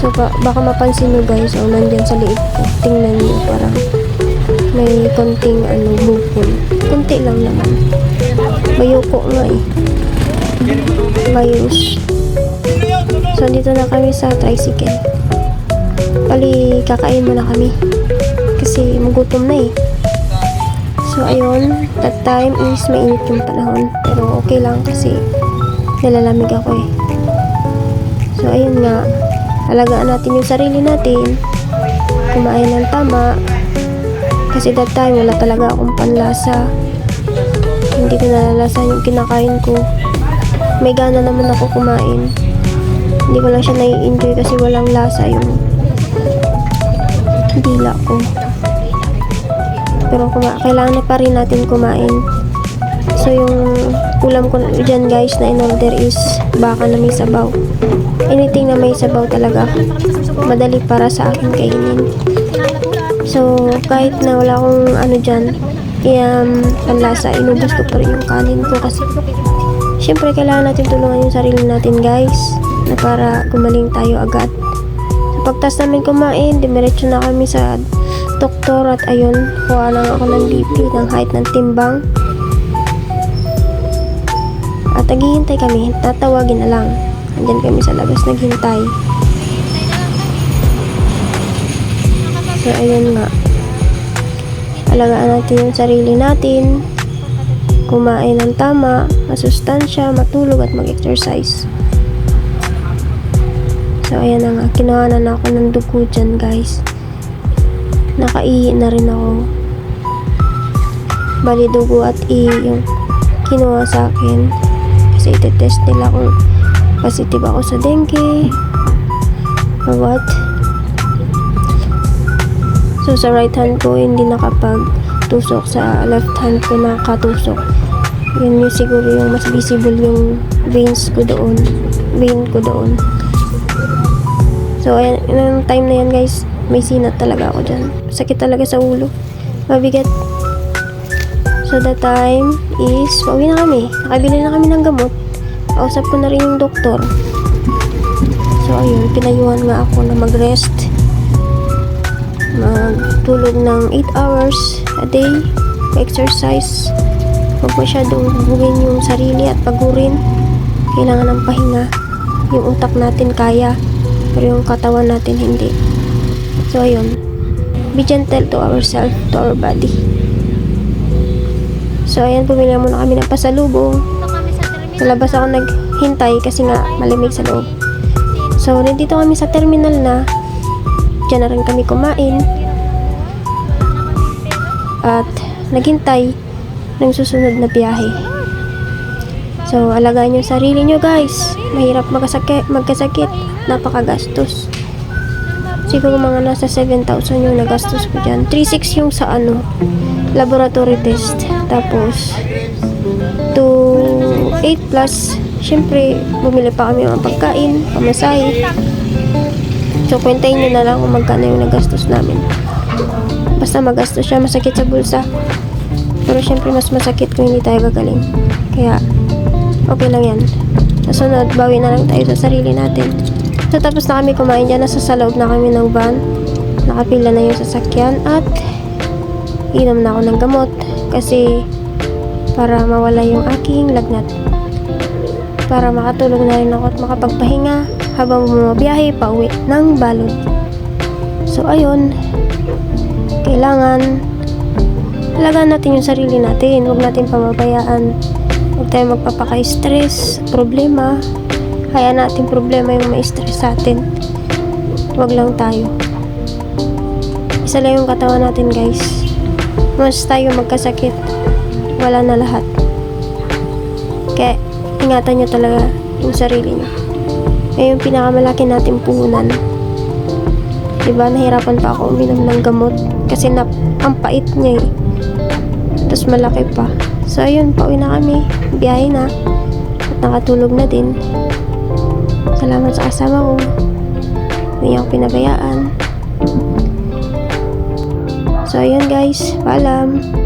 So, baka mapansin nyo guys, nandyan sa liit ko. Tingnan nyo, parang may konting bukol. Konti lang naman. Bayoko nga eh. Bayos. So, dito na kami sa tricycle. Pali, kakain muna kami. Kasi magutom na eh. So, ayun. That time is mainit yung panahon. Pero okay lang kasi nalalamig ako eh. So, ayun nga. Alagaan natin yung sarili natin, kumain ng tama, kasi that time wala talaga akong panlasa, hindi ko nalalasan yung kinakain ko. May gana naman ako kumain, hindi ko lang siya nai-enjoy kasi walang lasa yung dila ko. Pero kailangan na pa rin natin kumain. So yung ulam ko dyan guys na in-order is baka na may sabaw. Anything na may sabaw talaga madali para sa akin kainin. So kahit na wala akong dyan panlasa, inubos ko pa rin yung kanin ko kasi syempre kailangan natin tulungan yung sarili natin guys, na para gumaling tayo agad. So pagtas namin kumain, dimiretso na kami sa doktor at ayun, kuha lang ako ng BP, ng height, ng timbang. At naghihintay kami, tatawagin na lang. Andyan kami sa labas naghintay. So ayun nga, alagaan natin yung sarili natin, kumain ng tama, masustansya, matulog at mag-exercise. So ayan na nga, kinuhanan ako ng dugo dyan guys. Nakaihi na rin ako. Bali dugo at yung kinuha sa akin kasi itetest nila kung positive ako sa dengue or what. So sa right hand ko hindi nakapagtusok, sa left hand ko nakatusok. Yun yung siguro yung mas visible yung veins ko doon, vein ko doon. So ayan, yung time na yan guys, may sinat talaga ako dyan. Sakit talaga sa ulo, mabigat. So that time is pauwi na kami, nakabili na kami ng gamot. Kausap ko na rin yung doktor. So ayun, pinayuhan nga ako na mag-rest, magtulog ng 8 hours a day, exercise, huwag masyadong bugin yung sarili at pagurin. Kailangan ng pahinga. Yung utak natin kaya, pero yung katawan natin hindi. So ayun, be gentle to ourselves, to our body. So ayan, pumili muna kami ng pasalubong. Sa labas ako naghintay kasi nga malamig sa loob. So nandito kami sa terminal na. Diyan na rin kami kumain at naghintay ng susunod na biyahe. So alagaan yung sarili nyo guys, mahirap magkasakit, napakagastos. Siguro mga nasa 7,000 yung nagastos ko dyan. 3,600 yung sa laboratory test, tapos 8 plus, syempre bumili pa kami ng pagkain, pamasahe. So kwentahin nyo na lang kung magkano yung nagastos namin. Basta magastos siya, masakit sa bulsa, pero syempre mas masakit kung hindi tayo gagaling. Kaya okay lang yan. Nasunod, bawi na lang tayo sa sarili natin. So tapos na kami kumain dyan, nasa sa loob na kami ng van, nakapila na yung sasakyan at inom na ako ng gamot kasi para mawala yung aking lagnat. Para makatulog na rin ako at makapagpahinga habang bumabiyahe pa uwi ng balod. So ayun, kailangan alagaan natin yung sarili natin. Huwag natin pamabayaan. Huwag tayo magpapaka-stress, problema. Hayaan natin problema yung ma-stress sa atin. Huwag lang tayo. Isa lang yung katawan natin, guys. Once tayo magkasakit, wala na lahat. Kaya ingatan nyo talaga yung sarili nyo. Yung pinakamalaki natin puhunan. Diba, nahirapan pa ako uminom ng gamot kasi ang pait niya eh. Tapos malaki pa. So ayun, pauwi na kami. Biyahe na. At nakatulog na din. Salamat sa kasama ko. Hindi ako pinabayaan. So ayun guys, paalam.